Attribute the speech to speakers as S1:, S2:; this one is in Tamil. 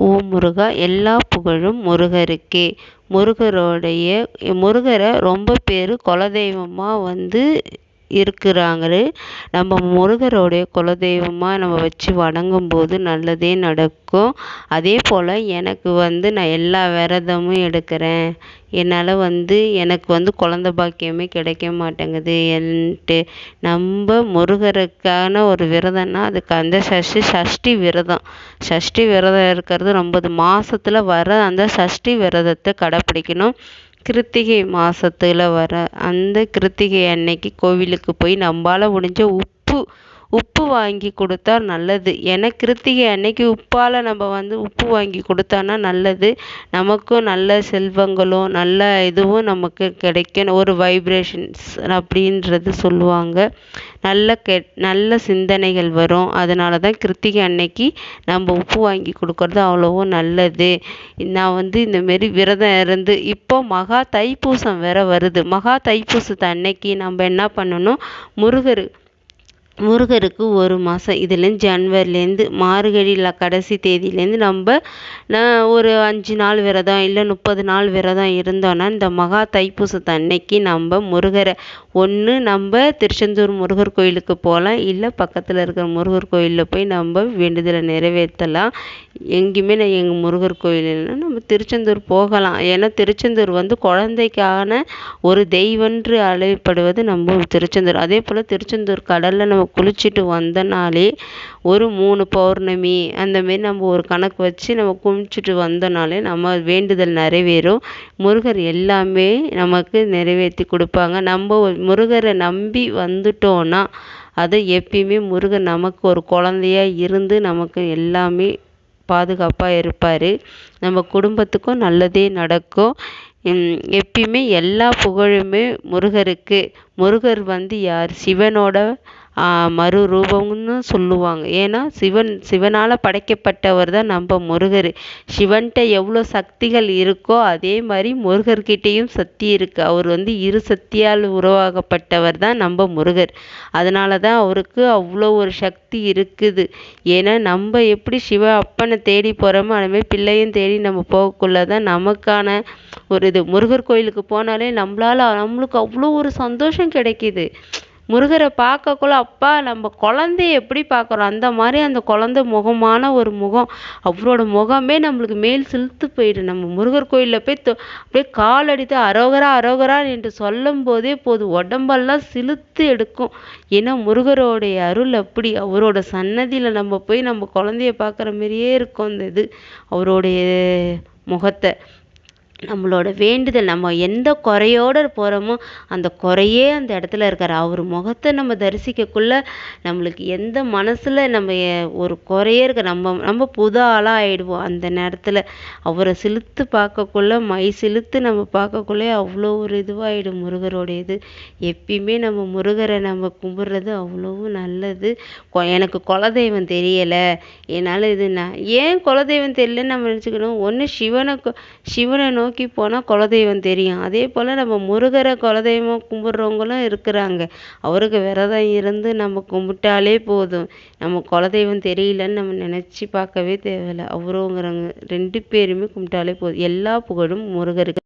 S1: ஓம் முருகா, எல்லா புகழும் முருகருக்கே. முருகரை ரொம்ப பேர் குலதெய்வமாக இருக்கிறாங்க. நம்ம முருகருடைய குலதெய்வமாக நம்ம வச்சு வணங்கும்போது நல்லதே நடக்கும். அதே போல் எனக்கு நான் எல்லா விரதமும் எடுக்கிறேன். என்னால் எனக்கு குழந்த பாக்கியமே கிடைக்க மாட்டேங்குது நம்ம முருகருக்கான ஒரு விரதம்னா அதுக்கு அந்த சஷ்டி விரதம். சஷ்டி விரதம் இருக்கிறது 9 மாதத்தில் வர அந்த சஷ்டி விரதத்தை கடைப்பிடிக்கணும். கிருத்திகை மாதத்தில் வர அந்த கிருத்திகை அன்னைக்கு கோவிலுக்கு போய் நம்மளால் முடிஞ்ச உப்பு வாங்கி கொடுத்தா நல்லது. ஏன்னா கிருத்திகை அன்னைக்கு உப்பால் நம்ம உப்பு வாங்கி கொடுத்தோன்னா நல்லது. நமக்கும் நல்ல செல்வங்களும் நல்ல இதுவும் நமக்கு கிடைக்கும். ஒரு வைப்ரேஷன்ஸ் அப்படின்றது சொல்லுவாங்க. நல்ல சிந்தனைகள் வரும். அதனால தான் கிருத்திகை அன்னைக்கு நம்ம உப்பு வாங்கி கொடுக்கறது அவ்வளவும் நல்லது. நான் இந்தமாரி விரதம் இருந்து இப்போ மகா தைப்பூசம் வேற வருது. மகா தைப்பூசத்து அன்னைக்கு நம்ம என்ன பண்ணணும், முருகருக்கு 1 மாதம் இதுலேருந்து ஜனவரிலேருந்து மார்கழியில் கடைசி தேதியிலேருந்து ஒரு 5 நாள் விரதம் இல்லை 30 நாள் விரதம் இருந்தோன்னா இந்த மகா தைப்பூசத்து அன்னைக்கு நம்ம முருகரை நம்ம திருச்செந்தூர் முருகர் கோயிலுக்கு போகலாம். இல்லை பக்கத்தில் இருக்கிற முருகர் கோயிலில் போய் நம்ம வேண்டுதலை நிறைவேற்றலாம். எங்கேயுமே எங்கள் முருகர் கோயில்னா நம்ம திருச்செந்தூர் போகலாம். ஏன்னா திருச்செந்தூர் குழந்தைக்கான ஒரு தெய்வன்று அழைக்கப்படுவது நம்ம திருச்செந்தூர். அதே போல் திருச்செந்தூர் கடலில் நம்ம குளிச்சுட்டு வந்தனாலே ஒரு 3 பௌர்ணமி அந்தமாரி நம்ம ஒரு கணக்கு வச்சு நம்ம குளிச்சுட்டு வந்தனாலே நம்ம வேண்டுதல் நிறைவேறும். முருகர் எல்லாமே நமக்கு நிறைவேற்றி கொடுப்பாங்க. நம்ம முருகரை நம்பி வந்துட்டோன்னா அது எப்பயுமே முருகர் நமக்கு ஒரு குழந்தையா இருந்து நமக்கு எல்லாமே பாதுகாப்பாக இருப்பார். நம்ம குடும்பத்துக்கும் நல்லதே நடக்கும். எப்பயுமே எல்லா புகழுமே முருகருக்கு. முருகர் யார்? சிவனோட மறுரூபம்னு சொல்லுவாங்க. ஏன்னா சிவனால் படைக்கப்பட்டவர் தான் நம்ம முருகர். சிவன்கிட்ட எவ்வளோ சக்திகள் இருக்கோ அதே மாதிரி முருகர்கிட்டையும் சக்தி இருக்குது. அவர் இரு சக்தியால் உருவாக்கப்பட்டவர் தான் நம்ம முருகர். அதனால தான் அவருக்கு அவ்வளோ ஒரு சக்தி இருக்குது. ஏன்னா நம்ம எப்படி அப்பனை தேடி போகிறோமோ அதுமாதிரி பிள்ளையும் தேடி நம்ம போகக்குள்ள தான் நமக்கான ஒரு முருகர் கோயிலுக்கு போனாலே நம்மளுக்கு அவ்வளோ ஒரு சந்தோஷம் கிடைக்கிது. முருகரை பார்க்கக்குள்ள அப்பா நம்ம குழந்தைய எப்படி பார்க்குறோம் அந்த மாதிரி அந்த குழந்தை முகமான ஒரு முகம். அவரோட முகமே நம்மளுக்கு மேல் சிலுத்து போயிடும். நம்ம முருகர் கோயிலில் போய் அப்படியே காலடித்து அரோகரா அரோகரா என்று சொல்லும் போதே போதும் உடம்பெல்லாம் சிலுத்து எடுக்கும். ஏன்னா முருகரோடைய அருள் அப்படி. அவரோட சன்னதியில் நம்ம போய் நம்ம குழந்தைய பார்க்குற மாதிரியே இருக்கும். அவருடைய முகத்தை நம்மளோட வேண்டுதல் நம்ம எந்த குறையோடு போகிறோமோ அந்த குறையே அந்த இடத்துல இருக்கார். அவர் முகத்தை நம்ம தரிசிக்கக்குள்ள நம்மளுக்கு எந்த மனசில் நம்ம ஒரு குறையே இருக்க நம்ம புது ஆளாக ஆகிடுவோம். அந்த நேரத்தில் அவரை சிலுத்து பார்க்கக்குள்ள மை சிலுத்து நம்ம பார்க்கக்குள்ளே அவ்வளோ ஒரு இதுவாகிடும் முருகரோடைய எப்பயுமே நம்ம முருகரை நம்ம கும்பிட்றது அவ்வளவும் நல்லது. எனக்கு குலதெய்வம் தெரியலை, என்னால் ஏன் குலதெய்வம் தெரியலன்னு நம்ம நினச்சிக்கணும். ஒன்று சிவனை நோக்கி போனால் குலதெய்வம் தெரியும். அதே போல் நம்ம முருகரை குலதெய்வம் கும்பிட்றவங்களும் இருக்கிறாங்க. அவருக்கு விரதம் இருந்து நம்ம கும்பிட்டாலே போதும். நம்ம குலதெய்வம் தெரியலன்னு நம்ம நினச்சி பார்க்கவே தேவையில்லை. அவருங்கிறவங்க 2 பேருமே கும்பிட்டாலே போதும். எல்லா புகழும் முருகருக்கு.